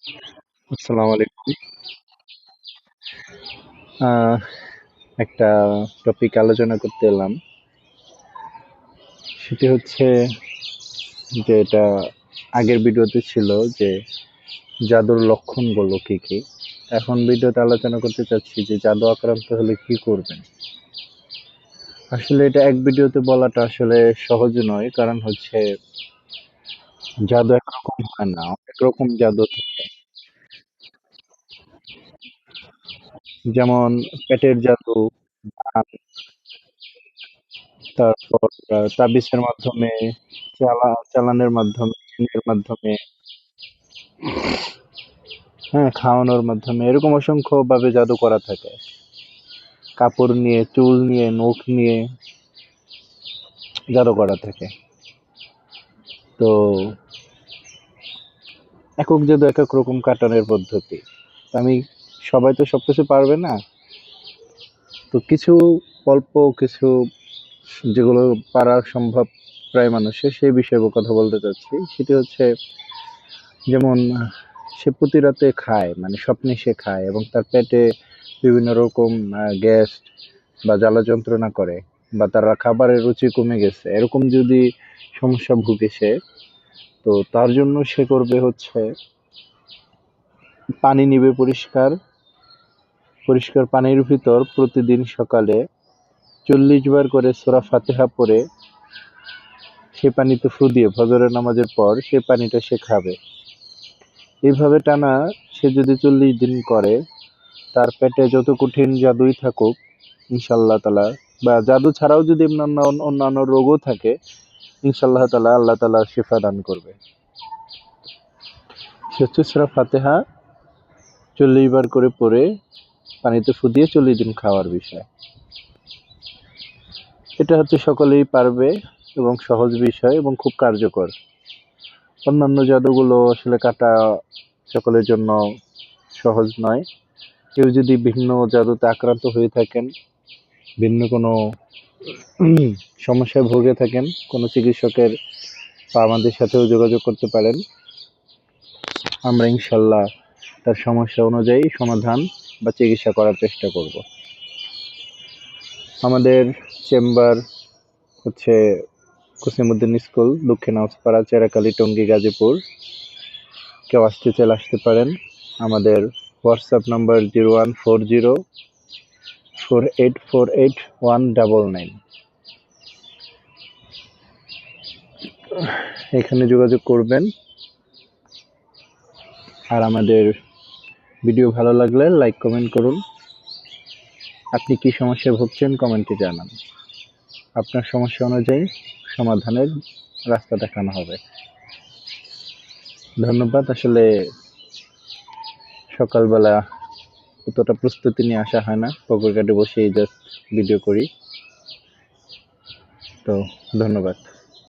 আসসালামু আলাইকুম। আহ, একটা টপিক আলোচনা করতে এলাম। সেটি হচ্ছে যে এটা আগের ভিডিওতে ছিল যে জাদুর লক্ষণগুলো কি কি। এখন ভিডিওতে আলোচনা করতে চাচ্ছি যে জাদু আক্রান্ত হলে কি করবেন। আসলে এটা এক ভিডিওতে বলাটা আসলে সহজ নয়, কারণ হচ্ছে জাদু একরকম হয় না, অনেক রকম জাদু থাকে। যেমন পেটের জাদু, তারপর তাবিজের মাধ্যমে, চালানের মাধ্যমে, জিনের মাধ্যমে, হ্যাঁ, খাওয়ানোর মাধ্যমে, এরকম অসংখ্য ভাবে জাদু করা থাকে। কাপড় নিয়ে, চুল নিয়ে, নখ নিয়ে জাদু করা থাকে। তো একক জাদু একক রকম কাটানোর পদ্ধতি। আমি সবাই তো সবকিছু পারবে না। তো কিছু অল্প কিছু যেগুলো পারা সম্ভব প্রায় মানুষের, সেই বিষয়ে কথা বলতে চাচ্ছি। সেটি হচ্ছে যেমন সে প্রতি রাতে খায়, মানে স্বপ্নে সে খায় এবং তার পেটে বিভিন্ন রকম গ্যাস বা জ্বালা যন্ত্রণা করে, বা তার খাবারের রুচি কমে গেছে, এরকম যদি সমস্যা ভুগে সে, তো তার জন্য সে করবে হচ্ছে পানি নিবে পরিষ্কার পরিষ্কার পানির ভিতর প্রতিদিন সকালে 40 বার করে সূরা ফাতিহা পড়ে সে পানিতে ফু দিয়ে ফজরের নামাজের পর সে পানিটা সে খাবে। এইভাবে টানা সে যদি 40 দিন করে, তার পেটে যত কঠিন জাদুই থাকুক, ইনশাআল্লাহ তাআলা, বা জাদু ছাড়াও যদি অন্যান্য রোগও থাকে, ইনশাআল্লাহ তাআলা আল্লাহ তাআলা শিফা দান করবে। সে হচ্ছে সূরা ফাতিহা 40 বার করে পড়ে পানিতে ফু দিয়ে 40 দিন খাওয়ার বিষয়। এটা হচ্ছে সকলেই পারবে এবং সহজ বিষয় এবং খুব কার্যকর। অন্যান্য জাদুগুলো আসলে কাটা সকলের জন্য সহজ নয়। কেউ যদি ভিন্ন জাদুতে আক্রান্ত হয়ে থাকেন, ভিন্ন কোনো সমস্যায় ভুগে থাকেন, কোনো চিকিৎসকের বা আমাদের সাথেও যোগাযোগ করতে পারেন। আমরা ইনশাল্লাহ তার সমস্যা অনুযায়ী সমাধান বা চিকিৎসা করার চেষ্টা করব। আমাদের চেম্বার হচ্ছে কুসিমুদ্দিন স্কুল, দক্ষিণ হাউসপাড়া, চেরাকালী, টঙ্গী, গাজীপুর। কেউ আসতে চাইলে আসতে পারেন। আমাদের হোয়াটসঅ্যাপ নাম্বার 014048481999। এখানে যোগাযোগ করবেন। আর আমাদের ভিডিও ভালো লাগলে লাইক কমেন্ট করুন। আপনি কি সমস্যায় ভুগছেন কমেন্টে জানান। আপনার সমস্যা অনুযায়ী সমাধানের রাস্তা দেখানো হবে। ধন্যবাদ। আসলে সকালবেলা অতটা প্রস্তুতি নিয়ে আসা হয় না, পুকুর ঘাটে বসেই জাস্ট ভিডিও করি। তো ধন্যবাদ।